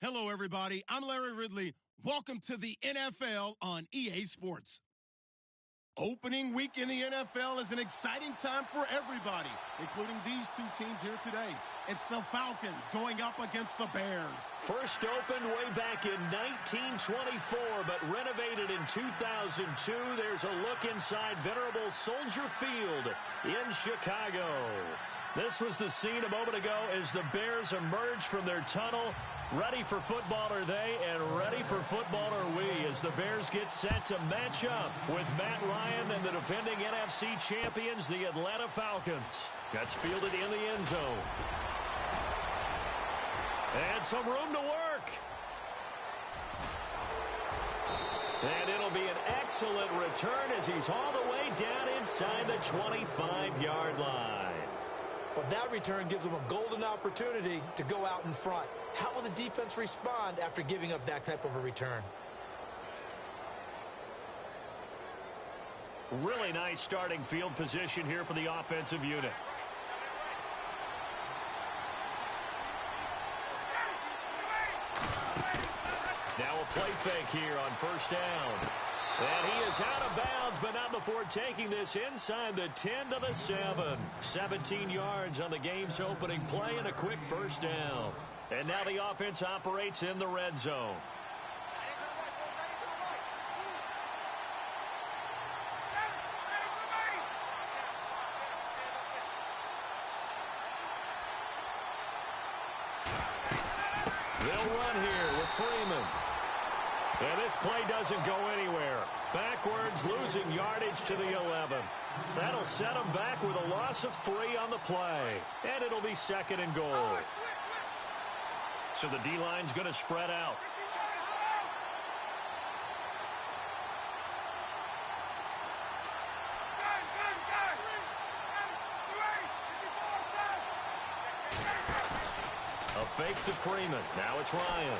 Hello, everybody. I'm Larry Ridley. Welcome to the NFL on EA Sports. Opening week in the NFL is an exciting time for everybody, including these two teams here today. It's the Falcons going up against the Bears. First opened way back in 1924, but renovated in 2002. There's a look inside venerable Soldier Field in Chicago. This was the scene a moment ago as the Bears emerged from their tunnel. Ready for football are they, and ready for football are we, as the Bears get set to match up with Matt Ryan and the defending NFC champions, the Atlanta Falcons. That's fielded in the end zone. And some room to work. And it'll be an excellent return as he's all the way down inside the 25-yard line. Well, that return gives them a golden opportunity to go out in front. How will the defense respond after giving up that type of a return? Really nice starting field position here for the offensive unit. Now a play fake here on first down. And he is out of bounds, but not before taking this inside the 10 to the 7. 17 yards on the game's opening play and a quick first down. And now the offense operates in the red zone. They'll run here with Freeman. And this play doesn't go anywhere. Backwards, losing yardage to the 11. That'll set them back with a loss of 3 on the play. And it'll be second and goal. So the D-line's going to spread out. A fake to Freeman. Now it's Ryan.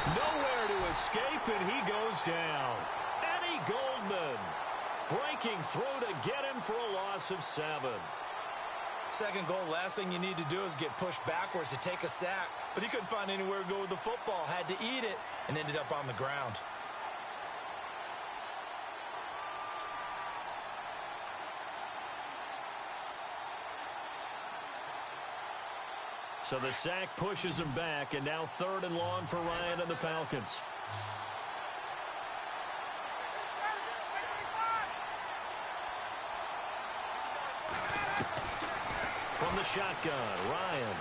Nowhere to escape, and he goes down. Eddie Goldman breaking through to get him for a loss of 7. Second goal, last thing you need to do is get pushed backwards to take a sack. But he couldn't find anywhere to go with the football. Had to eat it and ended up on the ground. So the sack pushes him back, and now third and long for Ryan and the Falcons. From the shotgun, Ryan.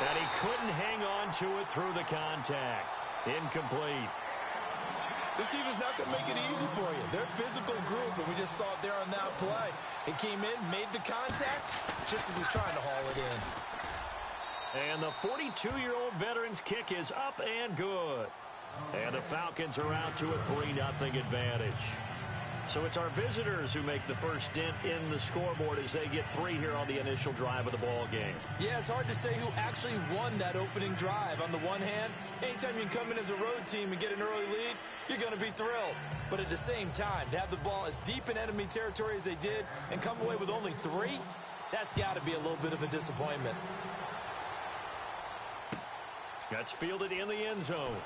And he couldn't hang on to it through the contact. Incomplete. This team is not going to make it easy for you. They're a physical group, and we just saw it there on that play. It came in, made the contact, just as he's trying to haul it in. And the 42-year-old veteran's kick is up and good. And the Falcons are out to a 3-0 advantage. So it's our visitors who make the first dent in the scoreboard as they get 3 here on the initial drive of the ball game. Yeah, it's hard to say who actually won that opening drive. On the one hand, anytime you can come in as a road team and get an early lead, you're going to be thrilled. But at the same time, to have the ball as deep in enemy territory as they did and come away with only 3, that's got to be a little bit of a disappointment. That's fielded in the end zone.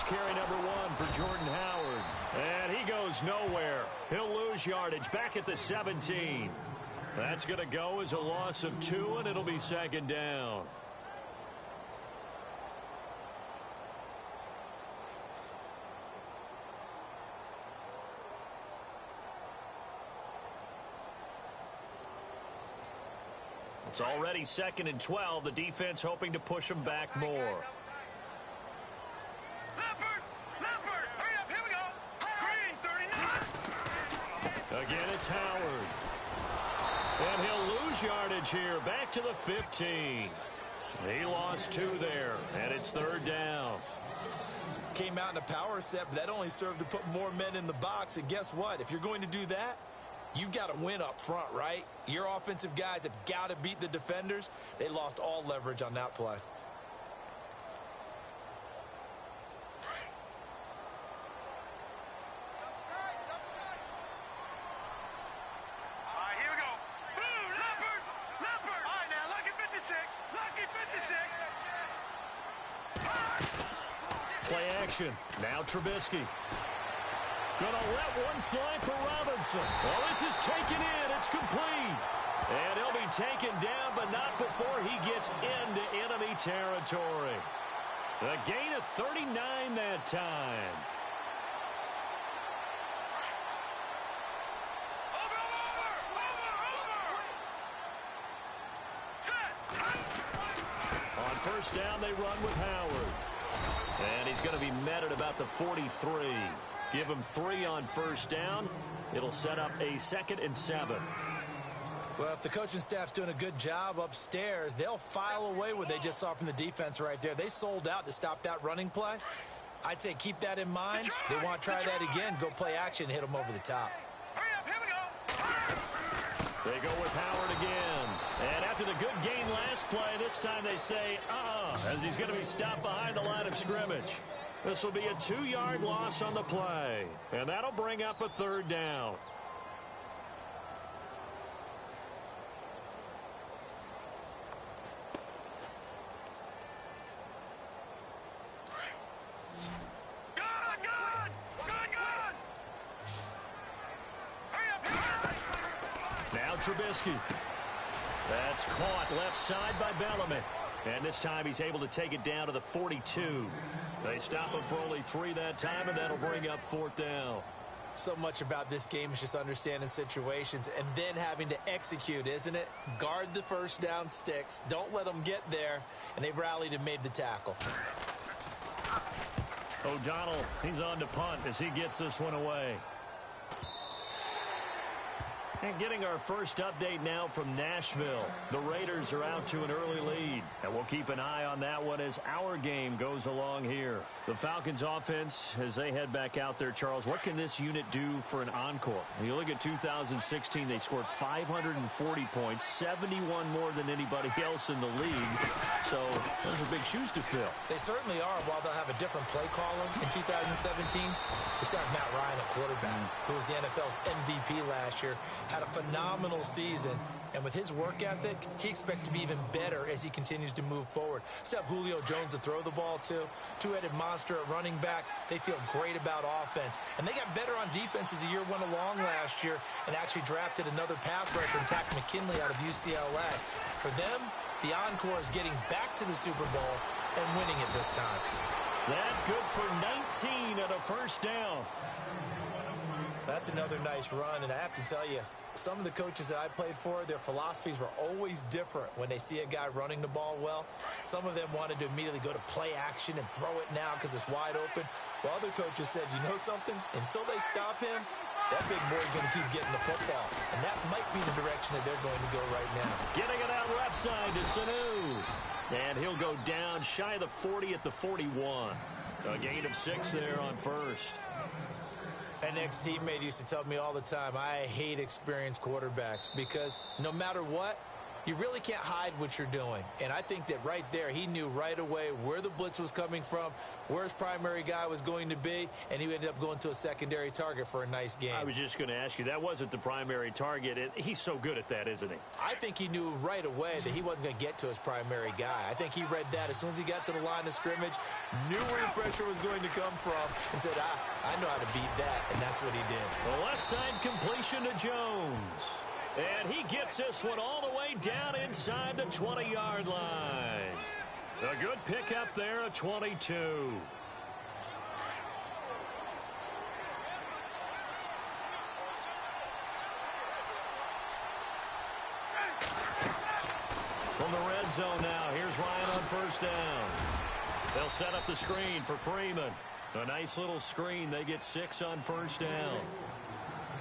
Carry number 1 for Jordan Howard. And he goes nowhere. He'll lose yardage back at the 17. That's going to go as a loss of 2, and it'll be second down. It's already second and 12. The defense hoping to push them back more. Again, it's Howard. And he'll lose yardage here. Back to the 15. He lost 2 there, and it's 3rd down. Came out in a power set, but that only served to put more men in the box. And guess what? If you're going to do that, you've got to win up front, right? Your offensive guys have got to beat the defenders. They lost all leverage on that play. Play action. Now Trubisky. Gonna let one fly for Robinson. Oh, this is taken in. It's complete. And he'll be taken down, but not before he gets into enemy territory. A gain of 39 that time. On first down, they run with Howard. And he's going to be met at about the 43. Give him 3 on first down. It'll set up a 2nd and 7. Well, if the coaching staff's doing a good job upstairs, they'll file away what they just saw from the defense right there. They sold out to stop that running play. I'd say keep that in mind. They want to try that again. Go play action, hit them over the top. Hurry up, here we go. They go with Howard again. And after the good gain last play, this time they say, as he's going to be stopped behind the line of scrimmage. This will be a 2-yard loss on the play. And that'll bring up a 3rd down. Now Trubisky. That's caught left side by Bellamy. And this time he's able to take it down to the 42. They stop him for only 3 that time, and that'll bring up 4th down. So much about this game is just understanding situations and then having to execute, isn't it? Guard the first down sticks. Don't let them get there. And they've rallied and made the tackle. O'Donnell, he's on to punt as he gets this one away. And getting our first update now from Nashville. The Raiders are out to an early lead. And we'll keep an eye on that one as our game goes along here. The Falcons offense, as they head back out there, Charles, what can this unit do for an encore? When you look at 2016, they scored 540 points, 71 more than anybody else in the league. So those are big shoes to fill. They certainly are. While they'll have a different play caller in 2017, they still have Matt Ryan at quarterback, who was the NFL's MVP last year. Had a phenomenal season, and with his work ethic, he expects to be even better as he continues to move forward. Still have Julio Jones to throw the ball to, two-headed monster at running back. They feel great about offense, and they got better on defense as the year went along last year and actually drafted another pass rusher and Takk McKinley out of UCLA. For them, the encore is getting back to the Super Bowl and winning it this time. That good for 19 at a first down. That's another nice run, and I have to tell you, some of the coaches that I played for, their philosophies were always different when they see a guy running the ball well. Some of them wanted to immediately go to play action and throw it now because it's wide open. While other coaches said, you know something? Until they stop him, that big boy's going to keep getting the football. And that might be the direction that they're going to go right now. Getting it out left side to Sanu. And he'll go down shy of the 40 at the 41. A gain of 6 there on first. An ex-teammate used to tell me all the time, I hate experienced quarterbacks because no matter what, you really can't hide what you're doing. And I think that right there, he knew right away where the blitz was coming from, where his primary guy was going to be, and he ended up going to a secondary target for a nice game. I was just going to ask you, that wasn't the primary target. He's so good at that, isn't he? I think he knew right away that he wasn't going to get to his primary guy. I think he read that as soon as he got to the line of scrimmage, knew where the pressure was going to come from, and said, I know how to beat that, and that's what he did. The left side completion to Jones. And he gets this one all the way down inside the 20-yard line. A good pickup there at 22. From the red zone now, here's Ryan on first down. They'll set up the screen for Freeman. A nice little screen. They get 6 on first down.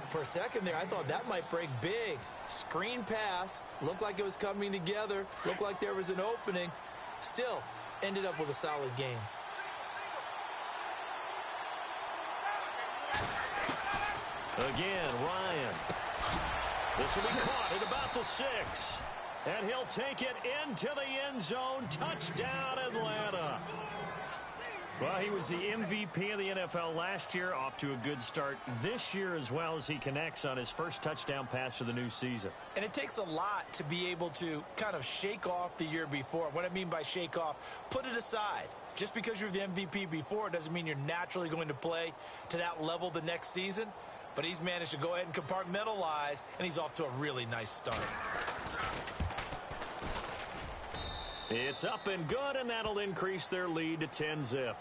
For a second there, I thought that might break big. Screen pass, looked like it was coming together, looked like there was an opening. Still, ended up with a solid game. Again, Ryan. This will be caught at about the 6. And he'll take it into the end zone. Touchdown, Atlanta. Well, he was the MVP of the NFL last year, off to a good start this year as well as he connects on his first touchdown pass of the new season. And it takes a lot to be able to kind of shake off the year before. What I mean by shake off, put it aside. Just because you're the MVP before doesn't mean you're naturally going to play to that level the next season. But he's managed to go ahead and compartmentalize, and he's off to a really nice start. It's up and good, and that'll increase their lead to 10-zip.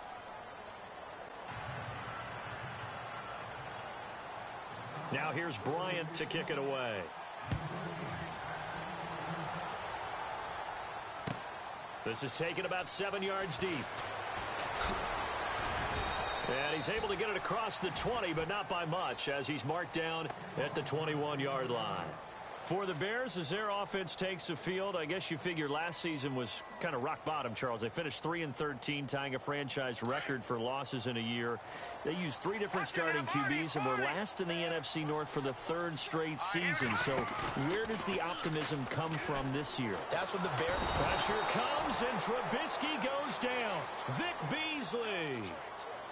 Now here's Bryant to kick it away. This is taken about 7 yards deep. And he's able to get it across the 20, but not by much, as he's marked down at the 21-yard line. For the Bears, as their offense takes the field, I guess you figure last season was kind of rock bottom, Charles. They finished 3-13, tying a franchise record for losses in a year. They used 3 different starting QBs and were last in the NFC North for the 3rd straight season. So where does the optimism come from this year? That's what the Bears... Pressure comes, and Trubisky goes down. Vic Beasley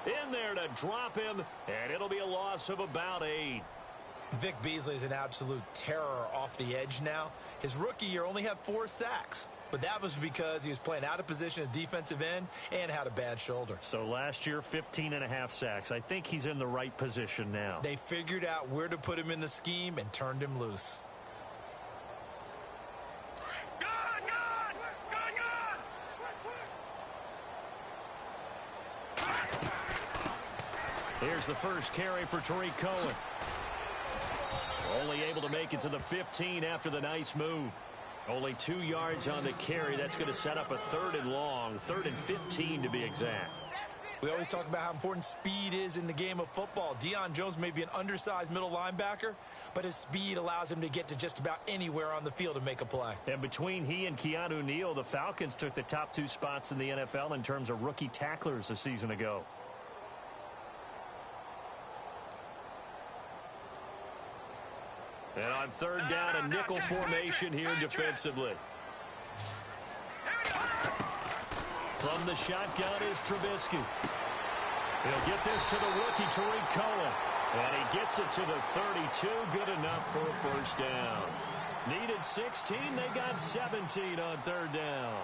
in there to drop him, and it'll be a loss of about 8. Vic Beasley is an absolute terror off the edge now. His rookie year only had 4 sacks, but that was because he was playing out of position as defensive end and had a bad shoulder. So last year, 15.5 sacks. I think he's in the right position now. They figured out where to put him in the scheme and turned him loose. Here's the first carry for Tariq Cohen. Only able to make it to the 15 after the nice move. Only 2 yards on the carry. That's going to set up a 3rd and long, 3rd and 15 to be exact. We always talk about how important speed is in the game of football. Deion Jones may be an undersized middle linebacker, but his speed allows him to get to just about anywhere on the field and make a play. And between he and Keanu Neal, the Falcons took the top 2 spots in the NFL in terms of rookie tacklers a season ago. And on 3rd down, a nickel formation here defensively. From the shotgun is Trubisky. He'll get this to the rookie, Tariq Cohen. And he gets it to the 32. Good enough for a 1st down. Needed 16. They got 17 on 3rd down.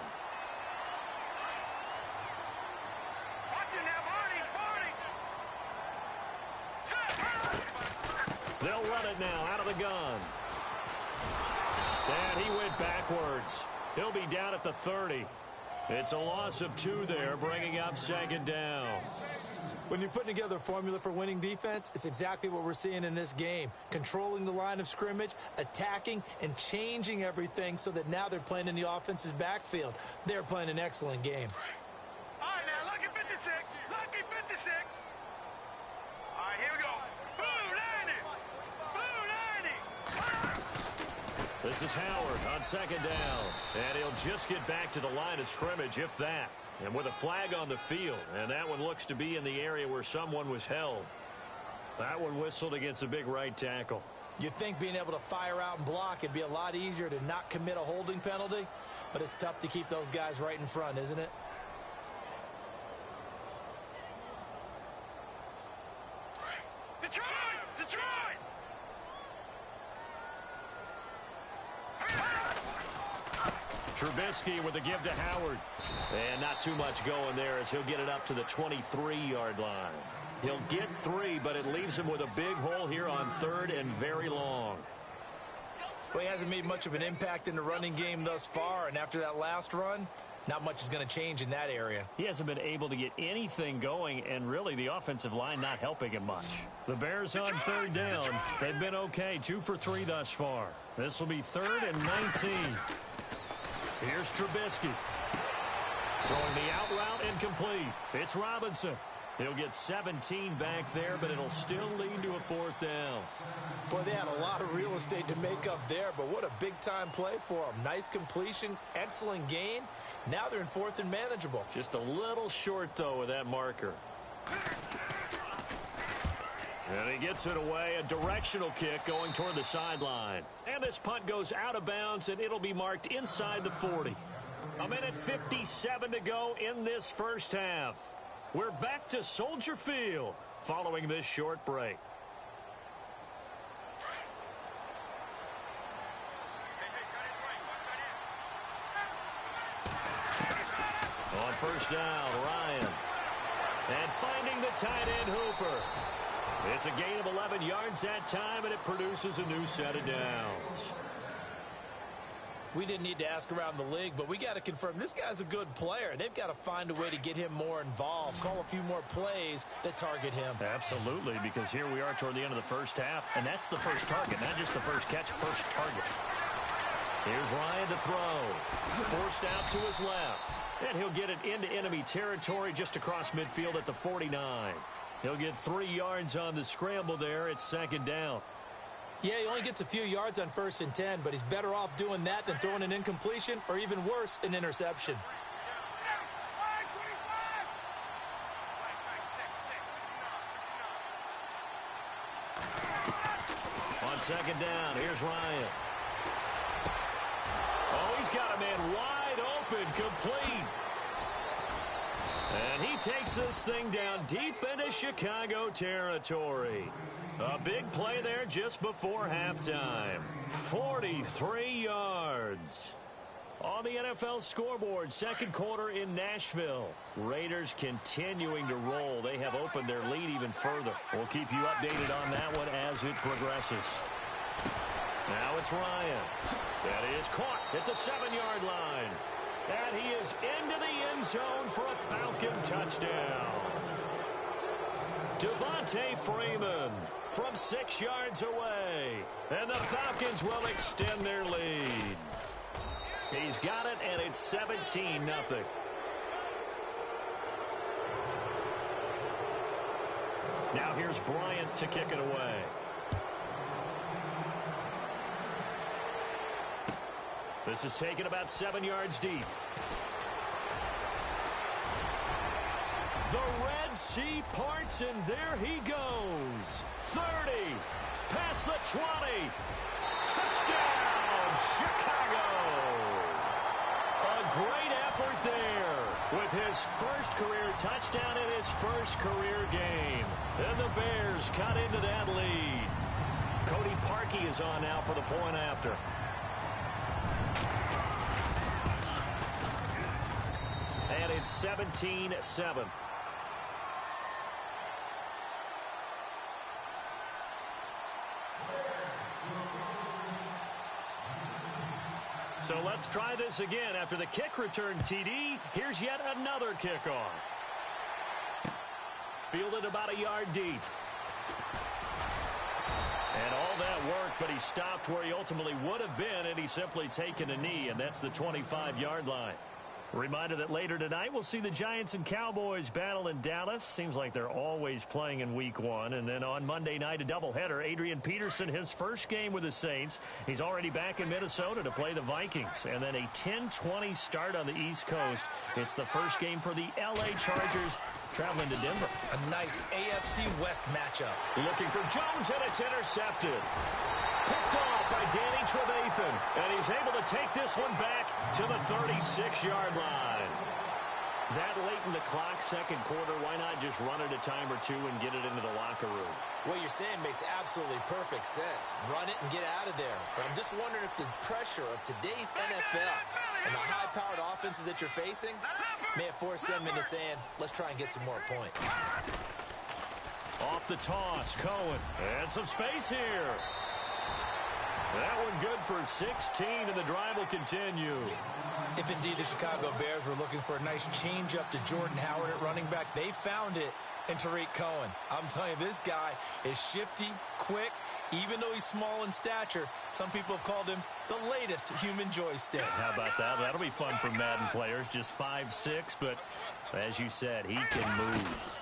They'll run it now out of the gun. And he went backwards. He'll be down at the 30. It's a loss of 2 there, bringing up 2nd down. When you're putting together a formula for winning defense, it's exactly what we're seeing in this game. Controlling the line of scrimmage, attacking, and changing everything so that now they're playing in the offense's backfield. They're playing an excellent game. All right, now, lucky 56. Lucky 56. All right, here we go. This is Howard on 2nd down. And he'll just get back to the line of scrimmage, if that. And with a flag on the field. And that one looks to be in the area where someone was held. That one whistled against a big right tackle. You'd think being able to fire out and block it'd be a lot easier to not commit a holding penalty. But it's tough to keep those guys right in front, isn't it? Detroit! Detroit! Trubisky with a give to Howard. And not too much going there as he'll get it up to the 23-yard line. He'll get 3, but it leaves him with a big hole here on 3rd and very long. Well, he hasn't made much of an impact in the running game thus far, and after that last run, not much is going to change in that area. He hasn't been able to get anything going, and really the offensive line not helping him much. The Bears on 3rd down. They've been okay, 2 for 3 thus far. This will be 3rd and 19. Here's Trubisky. Throwing the out route incomplete. It's Robinson. He'll get 17 back there, but it'll still lead to a 4th down. Boy, they had a lot of real estate to make up there, but what a big-time play for them. Nice completion, excellent gain. Now they're in 4th and manageable. Just a little short, though, with that marker. And he gets it away, a directional kick going toward the sideline. And this punt goes out of bounds, and it'll be marked inside the 40. A minute 57 to go in this first half. We're back to Soldier Field following this short break. On first down, Ryan. And finding the tight end, Hooper. It's a gain of 11 yards that time, and it produces a new set of downs. We didn't need to ask around the league, but we got to confirm this guy's a good player. They've got to find a way to get him more involved, call a few more plays that target him. Absolutely, because here we are toward the end of the first half, and that's the first target, not just the first catch, first target. Here's Ryan to throw. Forced out to his left. And he'll get it into enemy territory just across midfield at the 49. He'll get 3 yards on the scramble there. It's 2nd down. Yeah, he only gets a few yards on 1st and 10, but he's better off doing that than throwing an incompletion or even worse, an interception. On 2nd down, here's Ryan. Oh, he's got a man wide open, complete. And he takes this thing down deep into Chicago territory. A big play there just before halftime. 43 yards. On the NFL scoreboard, 2nd quarter in Nashville. Raiders continuing to roll. They have opened their lead even further. We'll keep you updated on that one as it progresses. Now it's Ryan. That is caught at the 7-yard line. And he is into the end zone for a Falcon touchdown. Devontae Freeman from 6 yards away. And the Falcons will extend their lead. He's got it, and it's 17-0. Now here's Bryant to kick it away. This is taken about 7 yards deep. The Red Sea parts, and there he goes. 30, past the 20. Touchdown, Chicago. A great effort there with his first career touchdown in his first career game. And the Bears cut into that lead. Cody Parkey is on now for the point after. And it's 17-7. So let's try this again. After the kick return TD, here's yet another kickoff. Fielded about a yard deep. And all that work, but he stopped where he ultimately would have been, and he's simply taken a knee, and that's the 25-yard line. Reminder that later tonight we'll see the Giants and Cowboys battle in Dallas. Seems like they're always playing in week 1. And then on Monday night, a doubleheader. Adrian Peterson, his first game with the Saints. He's already back in Minnesota to play the Vikings. And then a 10:20 start on the East Coast. It's the first game for the L.A. Chargers traveling to Denver. A nice AFC West matchup. Looking for Jones, and it's intercepted. Picked off by Danny Trevathan, and he's able to take this one back to the 36-yard line. That late in the clock, 2nd quarter, why not just run it a time or two and get it into the locker room? What you're saying makes absolutely perfect sense. Run it and get out of there. But I'm just wondering if the pressure of today's NFL and the high-powered offenses that you're facing may have forced them into saying, let's try and get some more points. Off the toss, Cohen, and some space here. That one good for 16, and the drive will continue. If indeed the Chicago Bears were looking for a nice change-up to Jordan Howard at running back, they found it in Tariq Cohen. I'm telling you, this guy is shifty, quick, even though he's small in stature. Some people have called him the latest human joystick. How about that? That'll be fun for Madden players. Just 5'6", but as you said, he can move.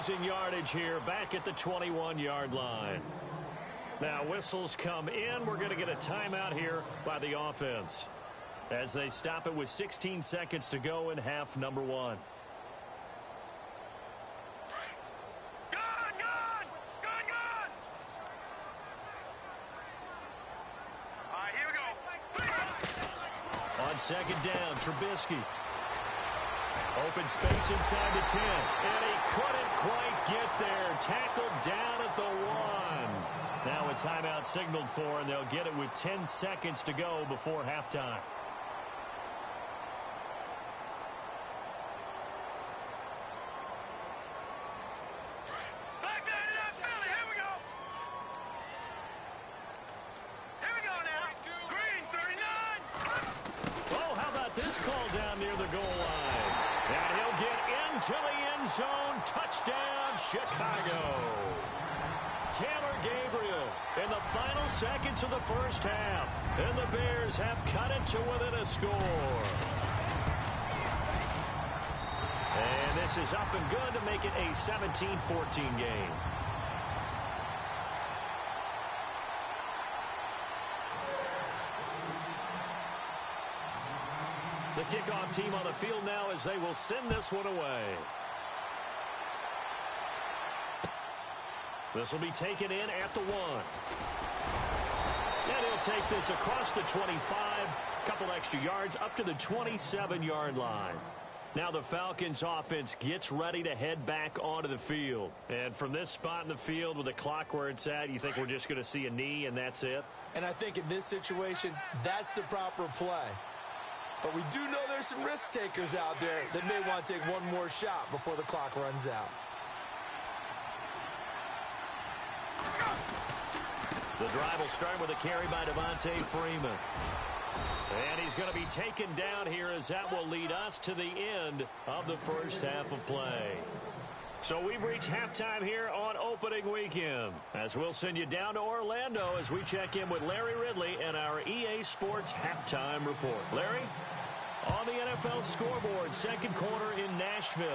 losing yardage here back at the 21-yard line. Now whistles come in. We're going to get a timeout here by the offense as they stop it with 16 seconds to go in half number 1. On second down, Trubisky. Open space inside the 10. And he couldn't quite get there. Tackled down at the 1. Now a timeout signaled for, and they'll get it with 10 seconds to go before halftime. Zone touchdown, Chicago. Taylor Gabriel in the final seconds of the first half. And the Bears have cut it to within a score. And this is up and good to make it a 17-14 game. The kickoff team on the field now as they will send this one away. This will be taken in at the 1. And he'll take this across the 25. Couple extra yards up to the 27-yard line. Now the Falcons offense gets ready to head back onto the field. And from this spot in the field with the clock where it's at, you think we're just going to see a knee and that's it? And I think in this situation, that's the proper play. But we do know there's some risk takers out there that may want to take one more shot before the clock runs out. The drive will start with a carry by Devontae Freeman. And he's going to be taken down here as that will lead us to the end of the first half of play. So we've reached halftime here on opening weekend, as we'll send you down to Orlando as we check in with Larry Ridley and our EA Sports halftime report. Larry? On the NFL scoreboard, second quarter in Nashville.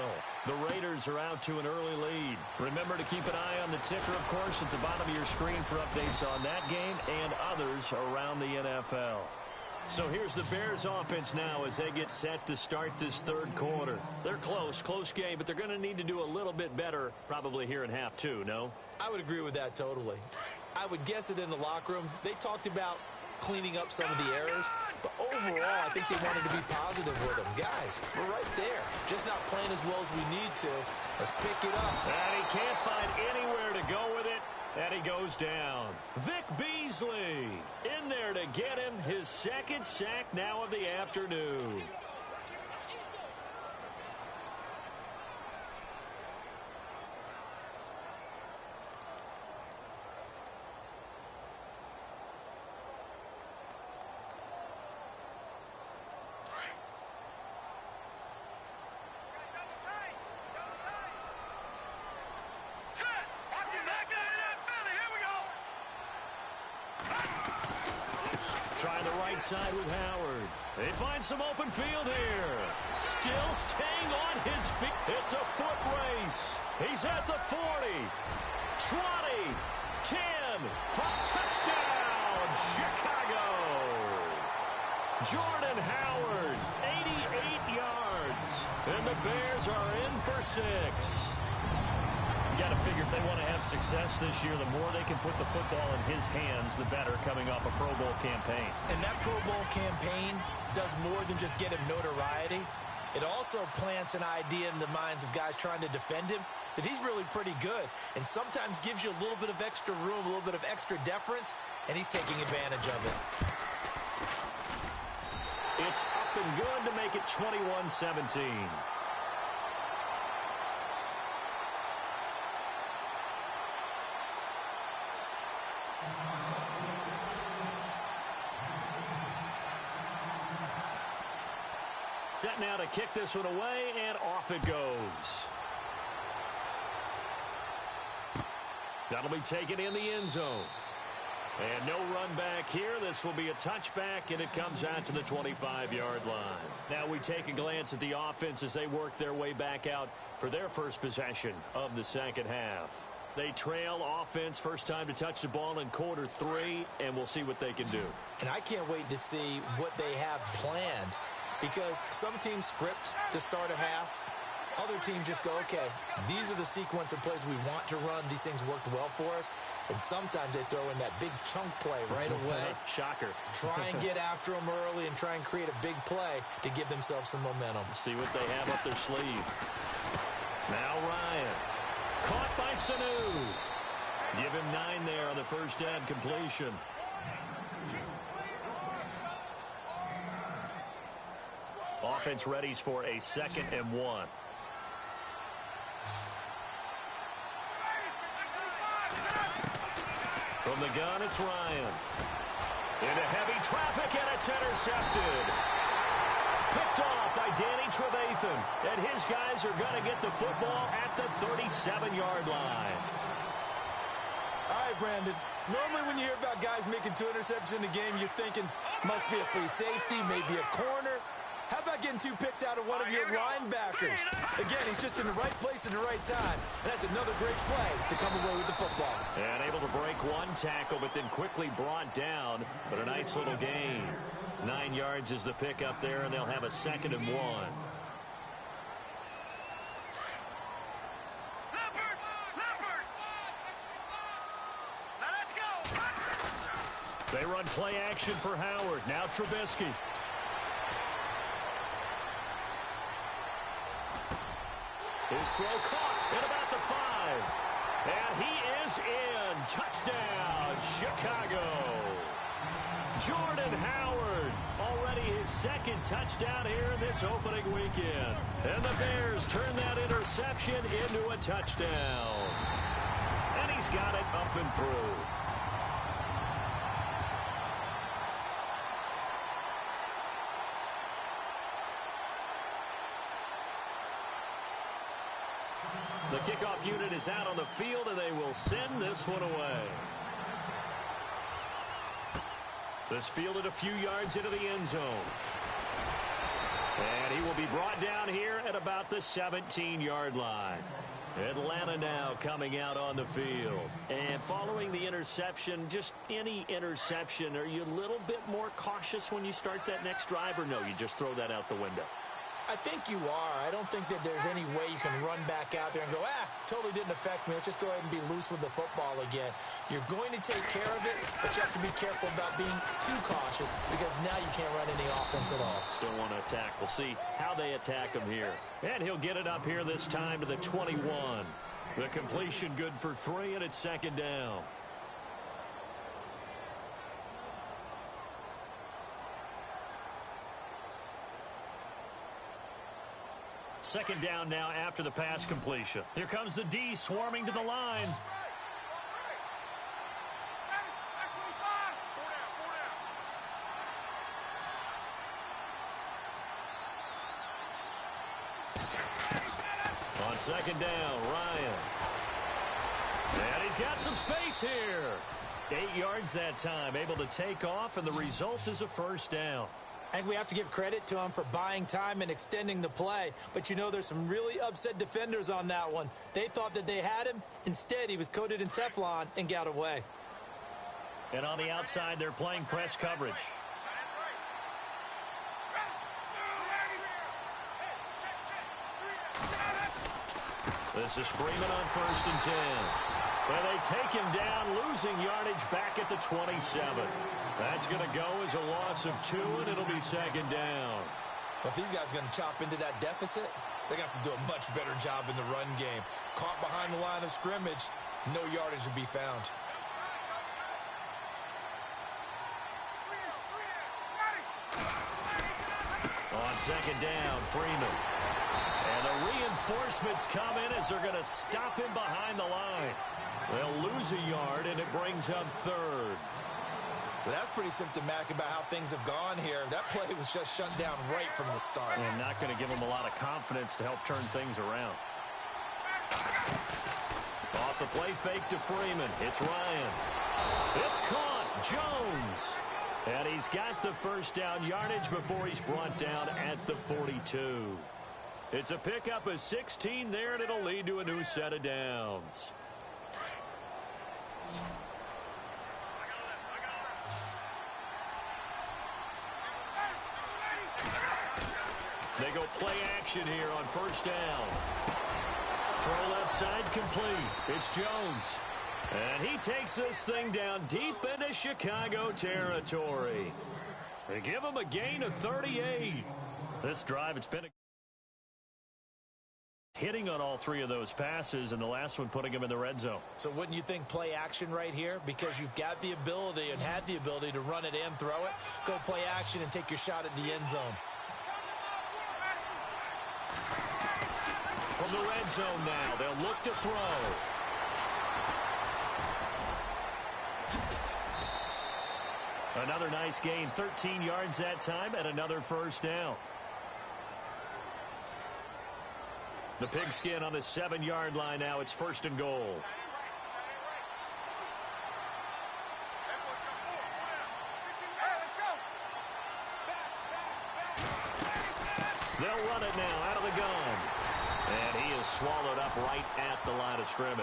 The Raiders are out to an early lead. Remember to keep an eye on the ticker, of course, at the bottom of your screen for updates on that game and others around the NFL. So here's the Bears offense now as they get set to start this third quarter. They're close game, but they're going to need to do a little bit better probably here in half 2, no? I would agree with that totally. I would guess that in the locker room, they talked about cleaning up some of the errors, but overall, I think they wanted to be positive with them. Guys, we're right there. Just not playing as well as we need to. Let's pick it up. And he can't find anywhere to go with it, and he goes down. Vic Beasley in there to get him his second sack now of the afternoon. Side with Howard. They find some open field here. Still staying on his feet. It's a foot race. He's at the 40, 20, 10, touchdown, Chicago. Jordan Howard, 88 yards. And the Bears are in for 6. You got to figure if they want to have success this year, the more they can put the football in his hands, the better, coming off a Pro Bowl campaign. And that Pro Bowl campaign does more than just get him notoriety. It also plants an idea in the minds of guys trying to defend him that he's really pretty good and sometimes gives you a little bit of extra room, a little bit of extra deference, and he's taking advantage of it. It's up and good to make it 21-17. Set now to kick this one away, and off it goes. That'll be taken in the end zone. And no run back here. This will be a touchback, and it comes out to the 25-yard line. Now we take a glance at the offense as they work their way back out for their first possession of the second half. They trail offense, first time to touch the ball in quarter 3, and we'll see what they can do. And I can't wait to see what they have planned, because some teams script to start a half. Other teams just go, okay, these are the sequence of plays we want to run. These things worked well for us. And sometimes they throw in that big chunk play right away. Shocker. Try and get after them early and try and create a big play to give themselves some momentum. See what they have up their sleeve. Now Ryan. Caught by Sanu. Give him 9 there on the first down completion. Offense readies for a 2nd and 1. From the gun, it's Ryan. Into heavy traffic, and it's intercepted. Picked off by Danny Trevathan. And his guys are going to get the football at the 37-yard line. All right, Brandon. Normally when you hear about guys making 2 interceptions in the game, you're thinking must be a free safety, maybe a corner. How about getting 2 picks out of one of your linebackers? Again, he's just in the right place at the right time. And that's another great play to come away with the football. And able to break 1 tackle, but then quickly brought down. But a nice little gain. 9 yards is the pick up there, and they'll have a 2nd and 1. Now let's go. They run play action for Howard. Now Trubisky. His throw caught at about the 5. And he is in. Touchdown, Chicago. Jordan Howard, already his 2nd touchdown here in this opening weekend. And the Bears turn that interception into a touchdown. And he's got it up and through. The kickoff unit is out on the field, and they will send this one away. This fielded a few yards into the end zone. And he will be brought down here at about the 17-yard line. Atlanta now coming out on the field. And following the interception, just any interception, are you a little bit more cautious when you start that next drive, or no, you just throw that out the window? I think you are. I don't think that there's any way you can run back out there and go, totally didn't affect me. Let's just go ahead and be loose with the football again. You're going to take care of it, but you have to be careful about being too cautious, because now you can't run any offense at all. Still want to attack. We'll see how they attack him here. And he'll get it up here this time to the 21. The completion good for 3, and it's 2nd down. Second down now after the pass completion. Here comes the D swarming to the line. On 2nd down, Ryan. And he's got some space here. 8 yards that time, able to take off, and the result is a 1st down. And we have to give credit to him for buying time and extending the play. But, you know, there's some really upset defenders on that one. They thought that they had him. Instead, he was coated in Teflon and got away. And on the outside, they're playing press coverage. This is Freeman on 1st and 10. And they take him down, losing yardage back at the 27. That's going to go as a loss of 2, and it'll be 2nd down. But these guys are going to chop into that deficit. They got to do a much better job in the run game. Caught behind the line of scrimmage, no yardage will be found. On 2nd down, Freeman. And the reinforcements come in as they're going to stop him behind the line. They'll lose a yard, and it brings up 3rd. Well, that's pretty symptomatic about how things have gone here. That play was just shut down right from the start. And not going to give him a lot of confidence to help turn things around. Off the play fake to Freeman. It's Ryan. It's caught. Jones. And he's got the first down yardage before he's brought down at the 42. It's a pickup of 16 there, and it'll lead to a new set of downs. They go play action here on first down. Throw left side complete. It's Jones. And he takes this thing down deep into Chicago territory. They give him a gain of 38. This drive, it's been hitting on all three of those passes, and the last one putting him in the red zone. So wouldn't you think play action right here? Because you've got the ability and had the ability to run it and throw it. Go play action and take your shot at the end zone. From the red zone now, they'll look to throw. Another nice gain, 13 yards that time, and another first down. The pigskin on the 7-yard line now. It's first and goal. They'll run it now out of the gun. And he is swallowed up right at the line of scrimmage.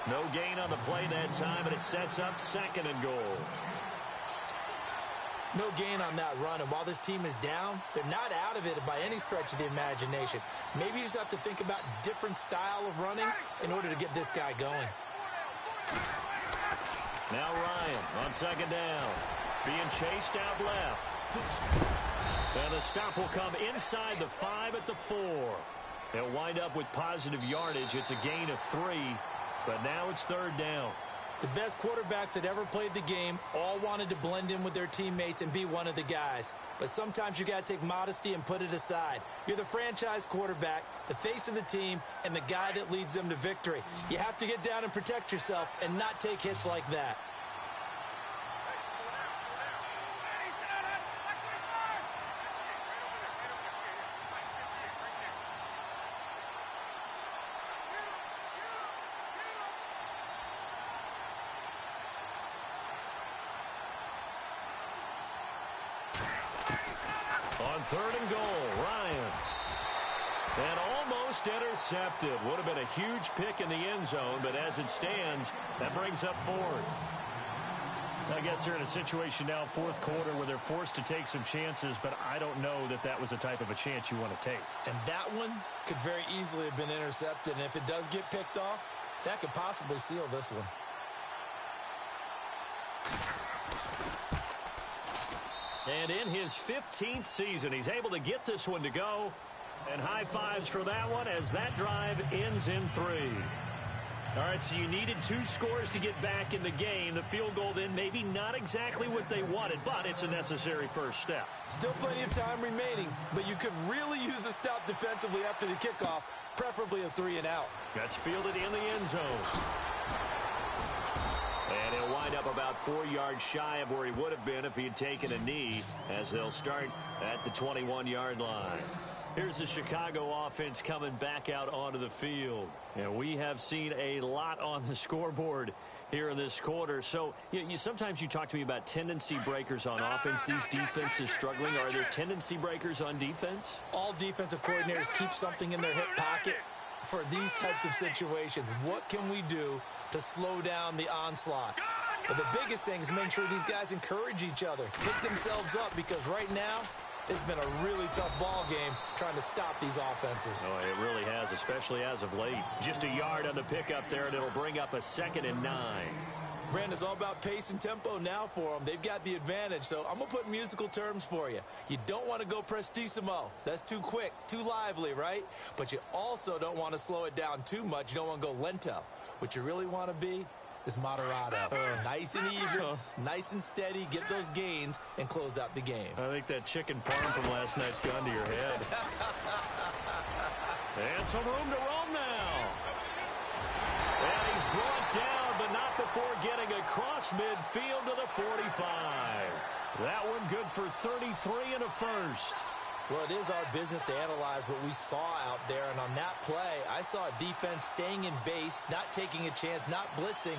No gain on the play that time, and it sets up second and goal. No gain on that run, and while this team is down, they're not out of it by any stretch of the imagination. Maybe you just have to think about different style of running in order to get this guy going. Now Ryan on second down, being chased out left. And the stop will come inside the 5 at the 4. They'll wind up with positive yardage. It's a gain of 3, but now it's third down. The best quarterbacks that ever played the game all wanted to blend in with their teammates and be one of the guys. But sometimes you got to take modesty and put it aside. You're the franchise quarterback, the face of the team, and the guy that leads them to victory. You have to get down and protect yourself and not take hits like that. On third and goal, Ryan. And almost intercepted. Would have been a huge pick in the end zone, but as it stands, that brings up fourth. I guess they're in a situation now, fourth quarter, where they're forced to take some chances, but I don't know that that was the type of a chance you want to take. And that one could very easily have been intercepted, and if it does get picked off, that could possibly seal this one. And in his 15th season, he's able to get this one to go. And high fives for that one as that drive ends in 3. All right, so you needed 2 scores to get back in the game. The field goal then maybe not exactly what they wanted, but it's a necessary first step. Still plenty of time remaining, but you could really use a stop defensively after the kickoff, preferably a 3 and out. That's fielded in the end zone. And he'll wind up about 4 yards shy of where he would have been if he had taken a knee, as they'll start at the 21-yard line. Here's the Chicago offense coming back out onto the field. And we have seen a lot on the scoreboard here in this quarter. So sometimes you talk to me about tendency breakers on offense. These defenses struggling. Are there tendency breakers on defense? All defensive coordinators keep something in their hip pocket for these types of situations. What can we do to slow down the onslaught? But the biggest thing is make sure these guys encourage each other, pick themselves up, because right now it's been a really tough ball game trying to stop these offenses. Oh, it really has, especially as of late. Just a yard on the pickup there, and it'll bring up a 2nd and 9. Brandon, it's all about pace and tempo now for them. They've got the advantage, so I'm going to put musical terms for you. You don't want to go prestissimo. That's too quick, too lively, right? But you also don't want to slow it down too much. You don't want to go lento. What you really want to be is moderato. Nice and even, nice and steady, get those gains, and close out the game. I think that chicken parm from last night's gone to your head. And some room to roam now. And he's brought down, but not before getting across midfield to the 45. That one good for 33 and a first. Well, it is our business to analyze what we saw out there, and on that play, I saw a defense staying in base, not taking a chance, not blitzing,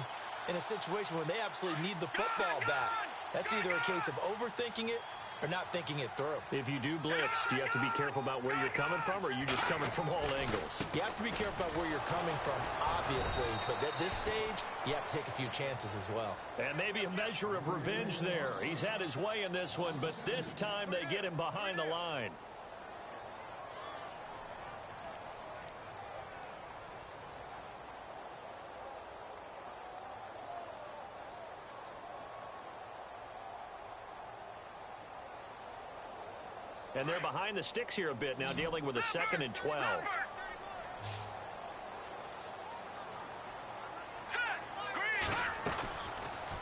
in a situation where they absolutely need the football back. That's either a case of overthinking it or not thinking it through. If you do blitz, do you have to be careful about where you're coming from, or are you just coming from all angles? You have to be careful about where you're coming from, obviously, but at this stage, you have to take a few chances as well. And maybe a measure of revenge there. He's had his way in this one, but this time they get him behind the line. And they're behind the sticks here a bit now, dealing with a 2nd and 12.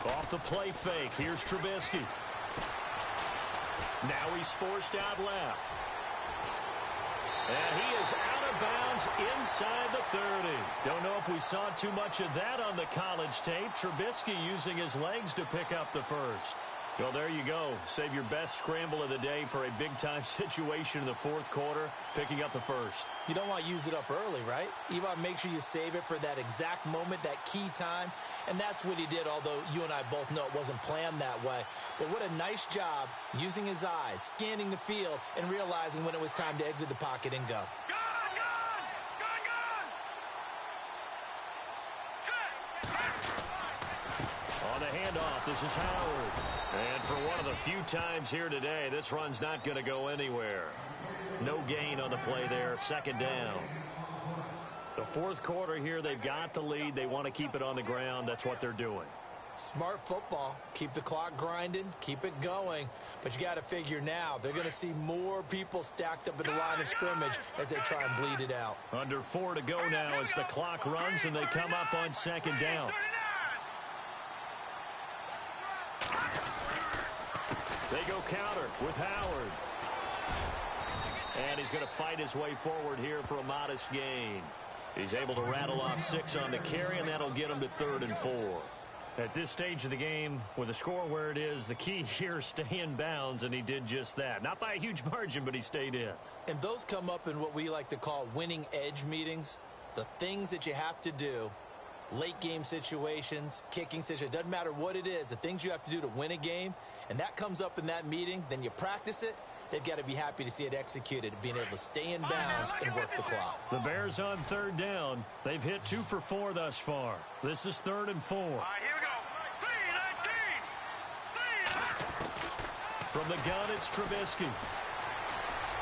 Off the play fake. Here's Trubisky. Now he's forced out left. And he is out of bounds inside the 30. Don't know if we saw too much of that on the college tape. Trubisky using his legs to pick up the first. Well, there you go. Save your best scramble of the day for a big-time situation in the 4th quarter, picking up the first. You don't want to use it up early, right? You want to make sure you save it for that exact moment, that key time. And that's what he did, although you and I both know it wasn't planned that way. But what a nice job using his eyes, scanning the field, and realizing when it was time to exit the pocket and go. On the handoff, this is Howard. And for one of the few times here today, this run's not going to go anywhere. No gain on the play there, 2nd down. The 4th quarter here, they've got the lead. They want to keep it on the ground. That's what they're doing. Smart football. Keep the clock grinding. Keep it going. But you got to figure now, they're going to see more people stacked up at the line of scrimmage as they try and bleed it out. Under 4 to go now as the clock runs and they come up on 2nd down. They go counter with Howard. And he's going to fight his way forward here for a modest gain. He's able to rattle off 6 on the carry, and that'll get him to 3rd and 4. At this stage of the game, with the score where it is, the key here is stay in bounds, and he did just that. Not by a huge margin, but he stayed in. And those come up in what we like to call winning edge meetings. The things that you have to do, late game situations, kicking situations, doesn't matter what it is, the things you have to do to win a game, and that comes up in that meeting, then you practice it. They've got to be happy to see it executed, being able to stay in bounds and work the clock. The Bears on 3rd down. They've hit 2 for 4 thus far. This is 3rd and 4. All right, here we go. 3-19. From the gun, it's Trubisky.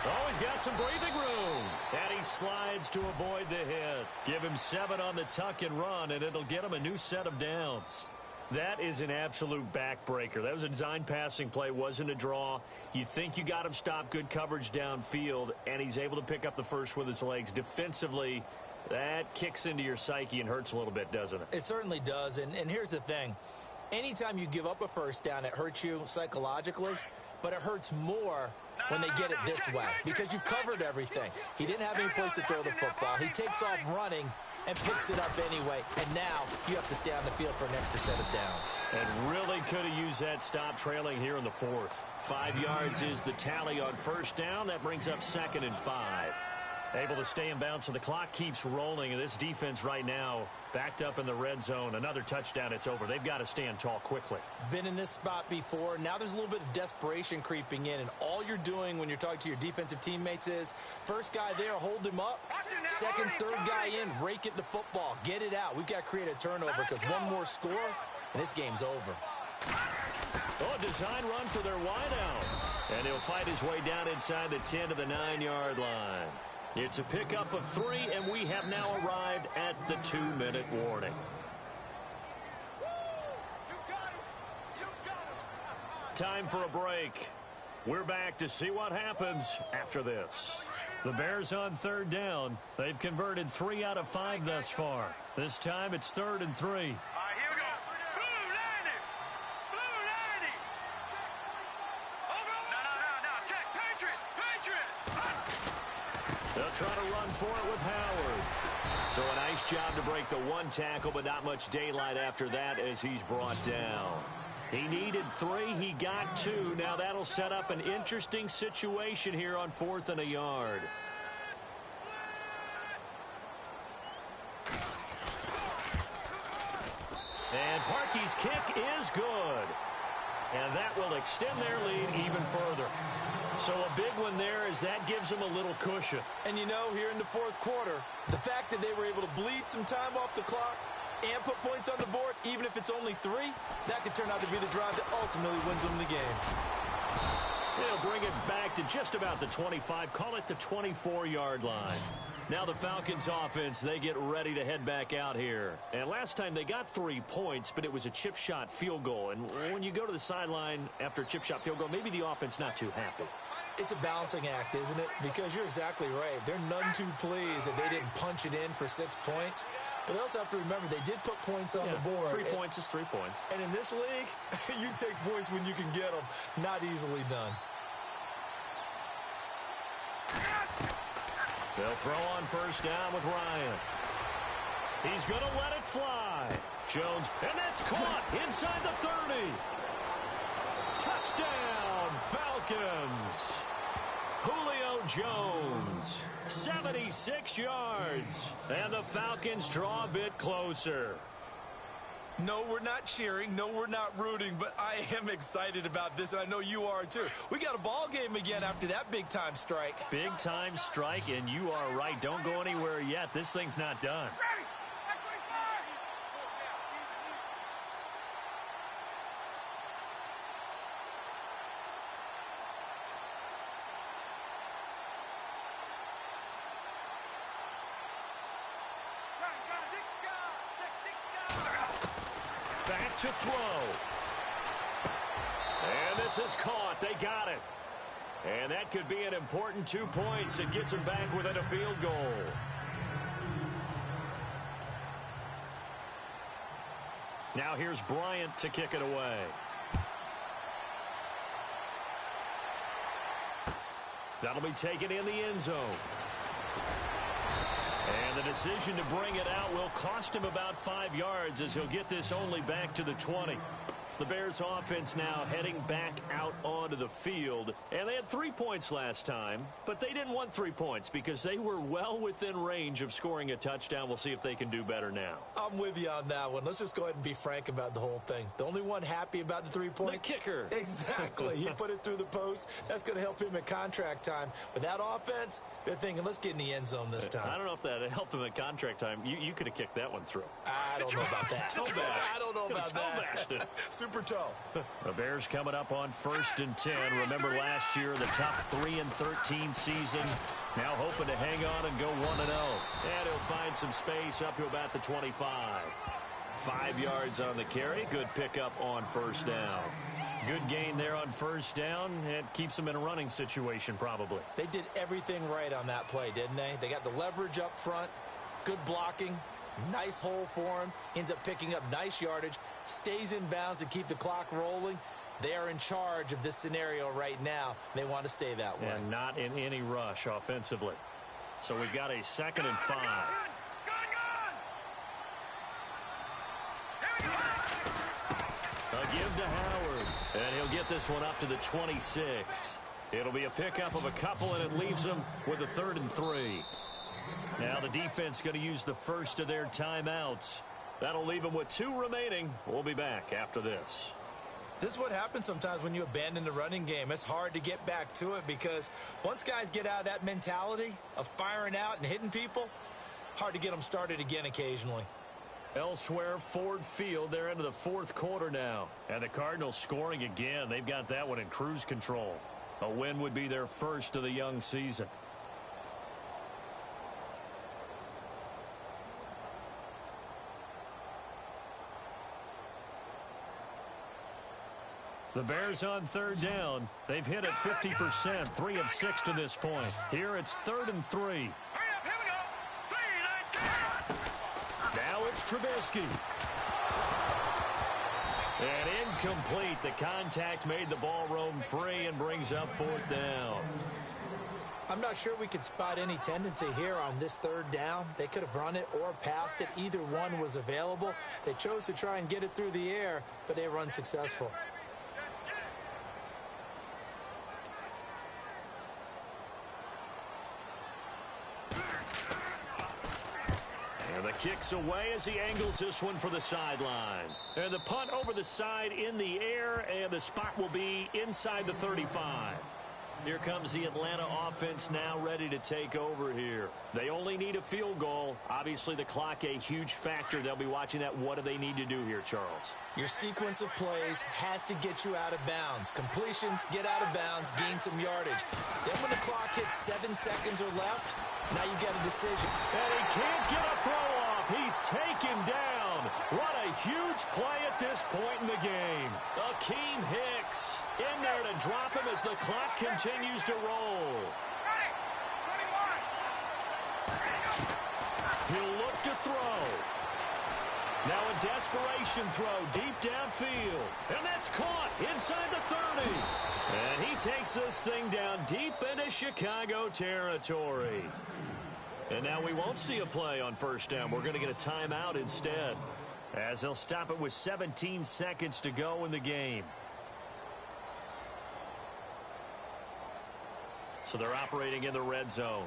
Oh, he's got some breathing room. And he slides to avoid the hit. Give him 7 on the tuck and run, and it'll get him a new set of downs. That is an absolute backbreaker. That was a design passing play, wasn't a draw. You think you got him stopped, good coverage downfield, and he's able to pick up the first with his legs. Defensively, that kicks into your psyche and hurts a little bit, doesn't it? It certainly does, and here's the thing. Anytime you give up a first down, it hurts you psychologically, but it hurts more when they get it this way because you've covered everything. He didn't have any place to throw the football. He takes off running and picks it up anyway, and now you have to stay on the field for an extra set of downs. And really could have used that stop trailing here in the 4th. 5 yards is the tally on 1st down. That brings up 2nd and 5. Able to stay in bounds, so the clock keeps rolling, and this defense right now backed up in the red zone. Another touchdown, it's over. They've got to stand tall quickly. Been in this spot before. Now there's a little bit of desperation creeping in, and all you're doing when you're talking to your defensive teammates is first guy there, hold him up. Second, third guy in, rake at the football. Get it out. We've got to create a turnover because one more score, and this game's over. Oh, a design run for their wideout. And he'll fight his way down inside the 10 to the 9-yard line. It's a pickup of 3, and we have now arrived at the 2-minute warning. Time for a break. We're back to see what happens after this. The Bears on 3rd down. They've converted 3 out of 5 thus far. This time it's 3rd and 3. All right, here we go. Blue 90. Blue 90. Over. No. Check. Patriot. They'll try to run for it with Howard. So a nice job to break the 1 tackle, but not much daylight after that as he's brought down. He needed 3. He got 2. Now that'll set up an interesting situation here on 4th and a yard. And Parkey's kick is good. And that will extend their lead even further. So a big one there as that gives them a little cushion. And you know, here in the fourth quarter, the fact that they were able to bleed some time off the clock and put points on the board, even if it's only 3, that could turn out to be the drive that ultimately wins them the game. They'll bring it back to just about the 25, call it the 24-yard line. Now the Falcons offense, they get ready to head back out here. And last time they got 3 points, but it was a chip shot field goal. And when you go to the sideline after a chip shot field goal, maybe the offense not too happy. It's a balancing act, isn't it? Because you're exactly right. They're none too pleased that they didn't punch it in for 6 points. But they also have to remember they did put points on the board. 3 points is 3 points. And in this league, you take points when you can get them. Not easily done. They'll throw on first down with Ryan. He's going to let it fly. Jones, and that's caught inside the 30. Touchdown, Falcons. Julio Jones, 76 yards. And the Falcons draw a bit closer. No, we're not cheering. No, we're not rooting. But I am excited about this, and I know you are too. We got a ball game again after that big-time strike. Big-time strike, and you are right. Don't go anywhere yet. This thing's not done. Back to throw. And this is caught. They got it. And that could be an important 2 points. It gets them back within a field goal. Now here's Bryant to kick it away. That'll be taken in the end zone. And the decision to bring it out will cost him about 5 yards as he'll get this only back to the 20. The Bears offense now heading back out onto the field. And they had 3 points last time, but they didn't want 3 points because they were well within range of scoring a touchdown. We'll see if they can do better now. I'm with you on that one. Let's just go ahead and be frank about the whole thing. The only one happy about the 3 points? The kicker. Exactly. He put it through the post. That's going to help him at contract time. But that offense, they're thinking, let's get in the end zone this time. I don't know if that helped him at contract time. You could have kicked that one through. I don't know about that. I don't know about that. Super toe. The Bears coming up on 1st and 10. Remember last year, the tough 3-13 season. Now hoping to hang on and go 1-0. And he'll find some space up to about the 25. 5 yards on the carry. Good pickup on first down. Good gain there on first down. It keeps them in a running situation probably. They did everything right on that play, didn't they? They got the leverage up front. Good blocking. Nice hole for him. Ends up picking up nice yardage. Stays in bounds to keep the clock rolling. They are in charge of this scenario right now. They want to stay that way. And not in any rush offensively. So we've got a 2nd and 5. A give to Howard. And he'll get this one up to the 26. It'll be a pickup of a couple, and it leaves them with a 3rd and 3. Now the defense going to use the first of their timeouts. That'll leave them with 2 remaining. We'll be back after this. This is what happens sometimes when you abandon the running game. It's hard to get back to it because once guys get out of that mentality of firing out and hitting people, hard to get them started again occasionally. Elsewhere, Ford Field, they're into the 4th quarter now. And the Cardinals scoring again. They've got that one in cruise control. A win would be their first of the young season. The Bears on 3rd down. They've hit it 50%, 3 of 6 to this point. Here it's 3rd and 3. Now it's Trubisky. And incomplete. The contact made the ball roam free and brings up 4th down. I'm not sure we could spot any tendency here on this 3rd down. They could have run it or passed it. Either one was available. They chose to try and get it through the air, but they were unsuccessful. kick's away as he angles this one for the sideline. And the punt over the side in the air, and the spot will be inside the 35. Here comes the Atlanta offense now ready to take over here. They only need a field goal. Obviously, the clock a huge factor. They'll be watching that. What do they need to do here, Charles? Your sequence of plays has to get you out of bounds. Completions, get out of bounds, gain some yardage. Then when the clock hits 7 seconds or left, now you get a decision. And he can't get a throw off. He's taken down. What a huge play at this point in the game. Akeem Hicks in there to drop him as the clock continues to roll. He'll look to throw. Now a desperation throw deep downfield. And that's caught inside the 30. And he takes this thing down deep into Chicago territory. And now we won't see a play on first down. We're going to get a timeout instead, as they'll stop it with 17 seconds to go in the game. So they're operating in the red zone.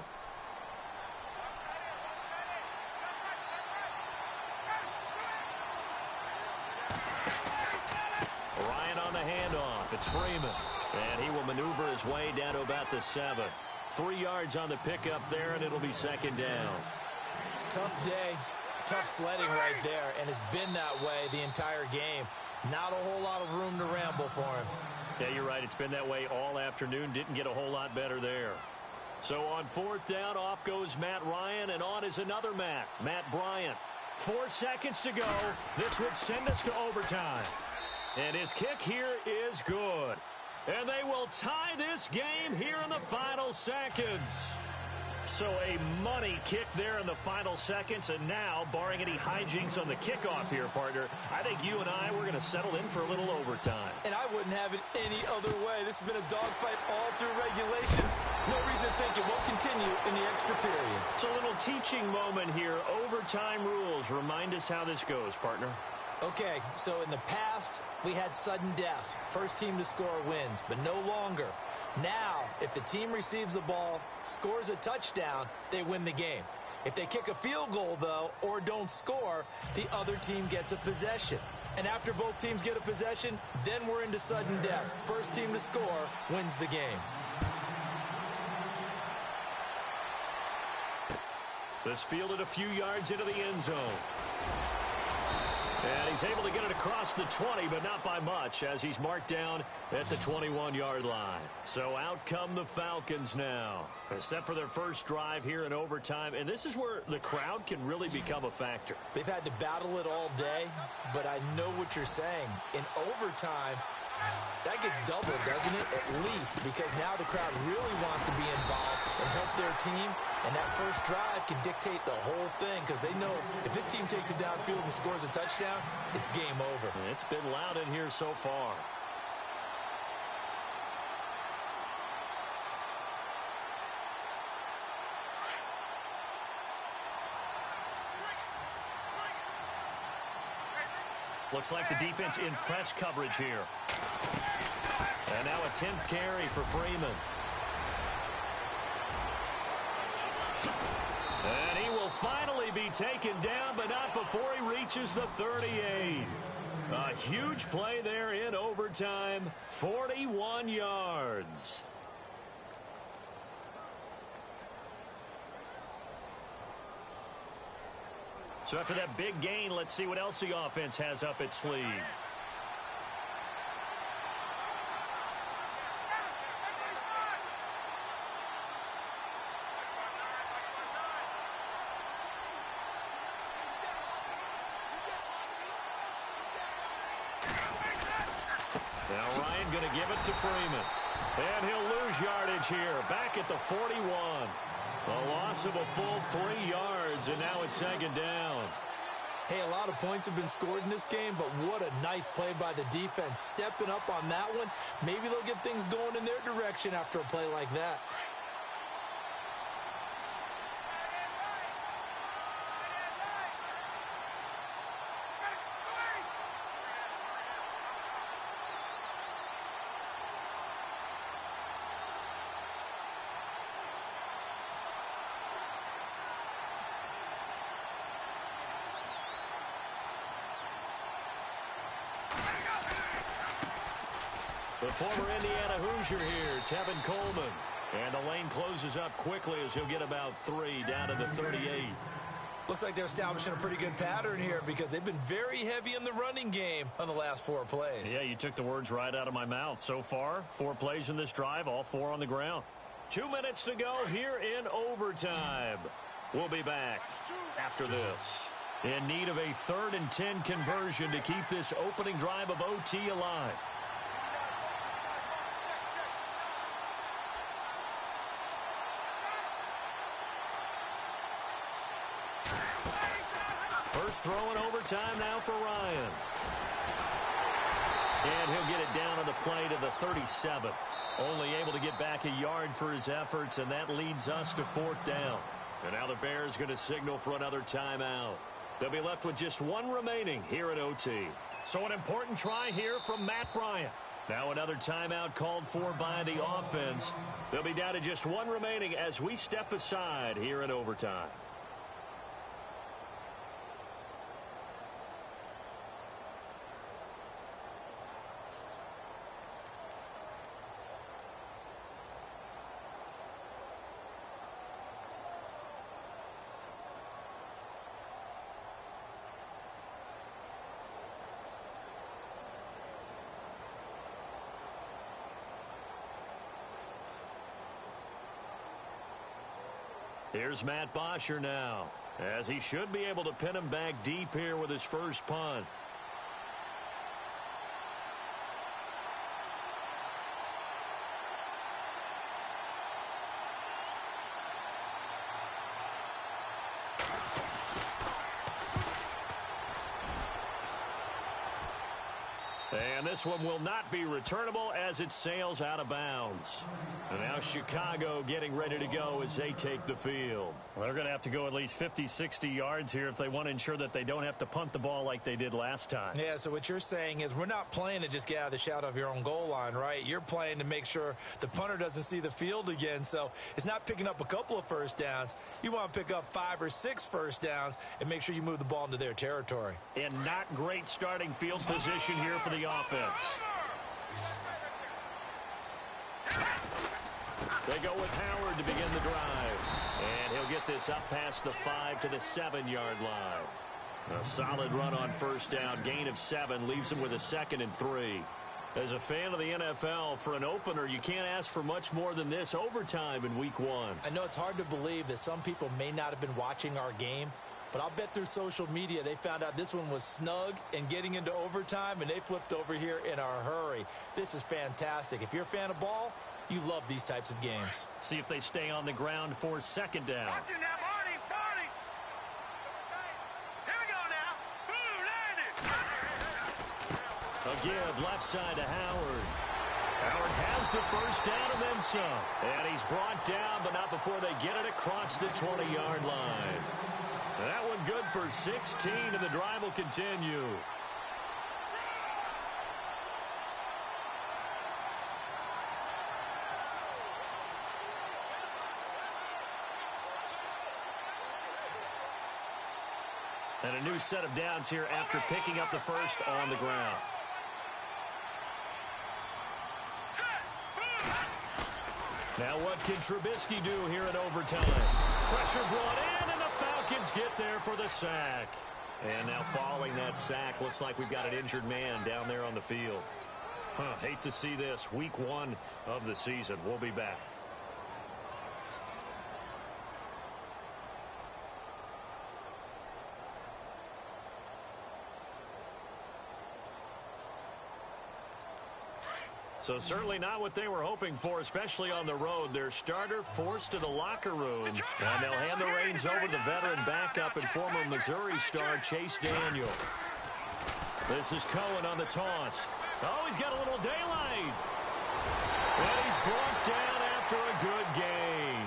Ryan on the handoff. It's Freeman. And he will maneuver his way down to about the 7. 3 yards on the pickup there, and it'll be second down. Tough day, tough sledding right there, and it's been that way the entire game. Not a whole lot of room to ramble for him. Yeah, you're right. It's been that way all afternoon. Didn't get a whole lot better there. So on fourth down, off goes Matt Ryan, and on is another Matt Bryant. 4 seconds to go. This would send us to overtime. And his kick here is good. And they will tie this game here in the final seconds. So a money kick there in the final seconds. And now, barring any hijinks on the kickoff here, partner, I think you and I, we're going to settle in for a little overtime. And I wouldn't have it any other way. This has been a dogfight all through regulation. No reason to think it won't continue in the extra period. It's a little teaching moment here. Overtime rules. Remind us how this goes, partner. Okay, so in the past, we had sudden death. First team to score wins, but no longer. Now, if the team receives the ball, scores a touchdown, they win the game. If they kick a field goal, though, or don't score, the other team gets a possession. And after both teams get a possession, then we're into sudden death. First team to score wins the game. This fielded a few yards into the end zone. And he's able to get it across the 20, but not by much, as he's marked down at the 21-yard line. So out come the Falcons now. They're set for their first drive here in overtime, and this is where the crowd can really become a factor. They've had to battle it all day, but I know what you're saying. In overtime, that gets doubled, doesn't it? At least, because now the crowd really wants to be involved and help their team. And that first drive can dictate the whole thing, because they know if this team takes it downfield and scores a touchdown, it's game over. It's been loud in here so far. Looks like the defense in press coverage here. And now a 10th carry for Freeman. And he will finally be taken down, but not before he reaches the 38. A huge play there in overtime, 41 yards. So after that big gain, let's see what else the offense has up its sleeve. Now Ryan going to give it to Freeman. And he'll lose yardage here, back at the 41. A loss of a full 3 yards, and now it's second down. Hey, a lot of points have been scored in this game, but what a nice play by the defense. Stepping up on that one, maybe they'll get things going in their direction after a play like that. The former Indiana Hoosier here, Tevin Coleman. And the lane closes up quickly as he'll get about 3 down to the 38. Looks like they're establishing a pretty good pattern here because they've been very heavy in the running game on the last 4 plays. Yeah, you took the words right out of my mouth. So far, 4 plays in this drive, all 4 on the ground. 2 minutes to go here in overtime. We'll be back after this. In need of a 3rd and 10 conversion to keep this opening drive of OT alive. First throw in overtime now for Ryan. And he'll get it down on the play to the 37. Only able to get back a yard for his efforts, and that leads us to 4th down. And now the Bears going to signal for another timeout. They'll be left with just 1 remaining here at OT. So an important try here from Matt Bryant. Now another timeout called for by the offense. They'll be down to just 1 remaining as we step aside here in overtime. Here's Matt Bosher now, as he should be able to pin him back deep here with his first punt. And this one will not be returnable as it sails out of bounds. And now Chicago getting ready to go as they take the field. Well, they're going to have to go at least 50, 60 yards here if they want to ensure that they don't have to punt the ball like they did last time. Yeah, so what you're saying is we're not playing to just get out of the shadow of your own goal line, right? You're playing to make sure the punter doesn't see the field again. So it's not picking up a couple of first downs. You want to pick up 5 or 6 first downs and make sure you move the ball into their territory. And not great starting field position here for the offense. They go with Howard to begin the drive. And he'll get this up past the 5 to the 7-yard line. A solid run on first down. Gain of 7 leaves him with a 2nd and 3. As a fan of the NFL, for an opener, you can't ask for much more than this overtime in week 1. I know it's hard to believe that some people may not have been watching our game, but I'll bet through social media they found out this one was snug and getting into overtime, and they flipped over here in a hurry. This is fantastic. If you're a fan of ball, you love these types of games. See if they stay on the ground for 2nd down. Watch him now, Barney, Barney. Here we go now. Boom, landed. A give left side to Howard. Howard has the first down and then some. And he's brought down, but not before they get it across the 20-yard line. That one good for 16, and the drive will continue. And a new set of downs here after picking up the first on the ground. Now what can Trubisky do here in overtime? Pressure brought in, and the Falcons get there for the sack. And now following that sack, looks like we've got an injured man down there on the field. Hate to see this. Week 1 of the season. We'll be back. So certainly not what they were hoping for, especially on the road. Their starter forced to the locker room, and they'll hand the reins over to the veteran backup and former Missouri star Chase Daniel. This is Cohen on the toss. Oh, he's got a little daylight. And he's brought down after a good gain.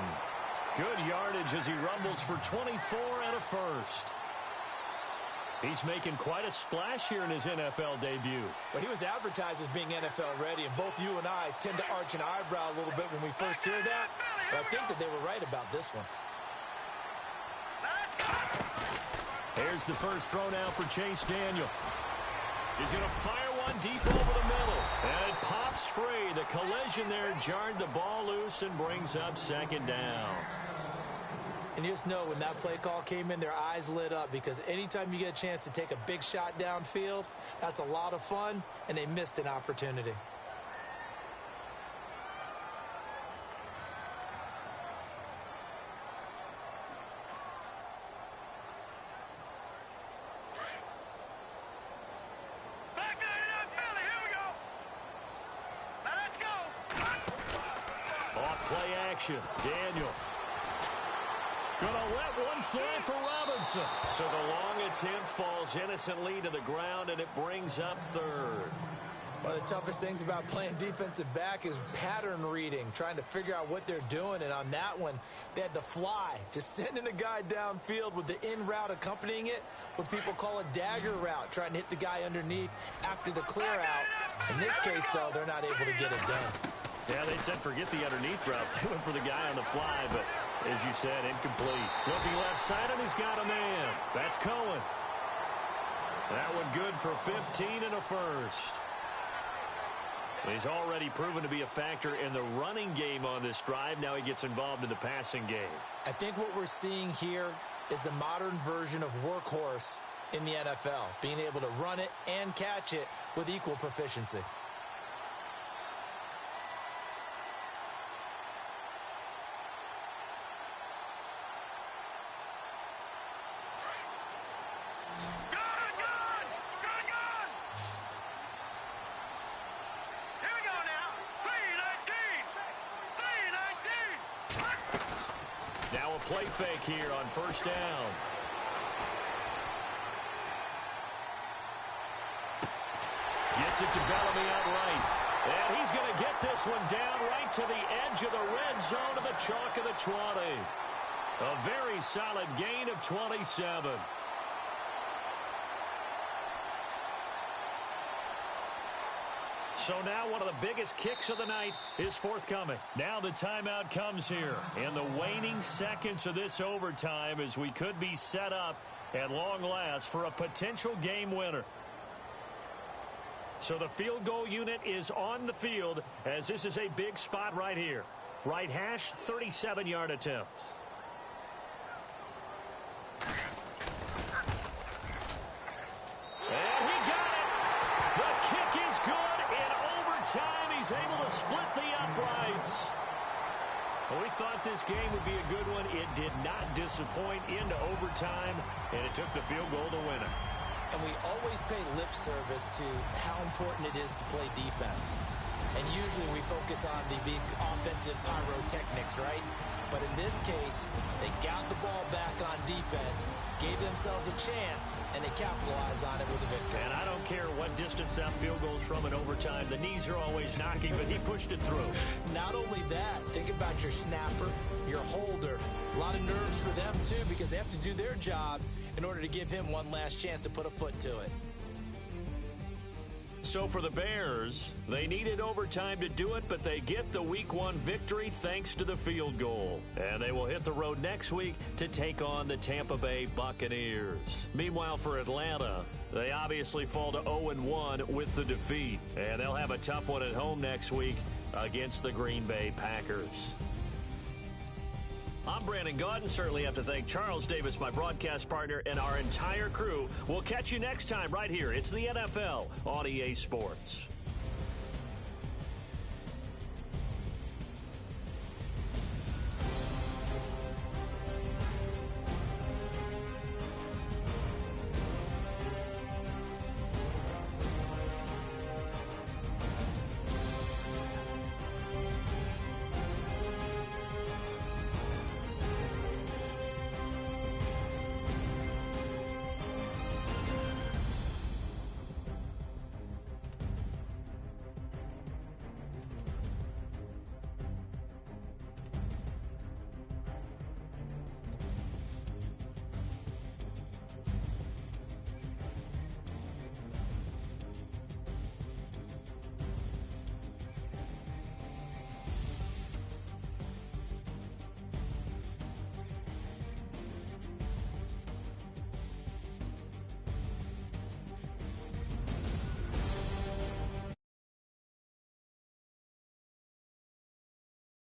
Good yardage as he rumbles for 24 and a first. He's making quite a splash here in his NFL debut. Well, he was advertised as being NFL ready, and both you and I tend to arch an eyebrow a little bit when we first hear that. But I think that they were right about this one. Here's the first throw now for Chase Daniel. He's going to fire one deep over the middle. And it pops escapes free. The collision there jarred the ball loose and brings up second down. And you just know when that play call came in, their eyes lit up, because anytime you get a chance to take a big shot downfield, that's a lot of fun, and they missed an opportunity. Daniel. Gonna let one fly for Robinson. So the long attempt falls innocently to the ground, and it brings up third. One of the toughest things about playing defensive back is pattern reading, trying to figure out what they're doing. And on that one, they had the fly, just sending a guy downfield with the in route accompanying it, what people call a dagger route, trying to hit the guy underneath after the clear out. In this case, though, they're not able to get it done. Yeah, they said forget the underneath route. They went for the guy on the fly, but as you said, incomplete. Looking left side, and he's got a man. That's Cohen. That one good for 15 and a first. He's already proven to be a factor in the running game on this drive. Now he gets involved in the passing game. I think what we're seeing here is the modern version of workhorse in the NFL, being able to run it and catch it with equal proficiency. Play fake here on first down. Gets it to Bellamy outright. And he's going to get this one down right to the edge of the red zone of the chalk of the 20. A very solid gain of 27. So now one of the biggest kicks of the night is forthcoming. Now the timeout comes here. In the waning seconds of this overtime, as we could be set up at long last for a potential game winner. So the field goal unit is on the field, as this is a big spot right here. Right hash, 37-yard attempt. And he got it. The kick is good. Time he's able to split the uprights. Well, we thought this game would be a good one. It did not disappoint into overtime, and it took the field goal to win it. And we always pay lip service to how important it is to play defense. And usually we focus on the big offensive pyrotechnics, right? But in this case, they got the ball back on defense, gave themselves a chance, and they capitalized on it with a victory. And I don't care what distance that field goes from in overtime. The knees are always knocking, but he pushed it through. Not only that, think about your snapper, your holder. A lot of nerves for them, too, because they have to do their job in order to give him one last chance to put a foot to it. So for the Bears, they needed overtime to do it, but they get the Week 1 victory thanks to the field goal. And they will hit the road next week to take on the Tampa Bay Buccaneers. Meanwhile, for Atlanta, they obviously fall to 0-1 with the defeat. And they'll have a tough one at home next week against the Green Bay Packers. I'm Brandon Gaudin. Certainly have to thank Charles Davis, my broadcast partner, and our entire crew. We'll catch you next time right here. It's the NFL on EA Sports.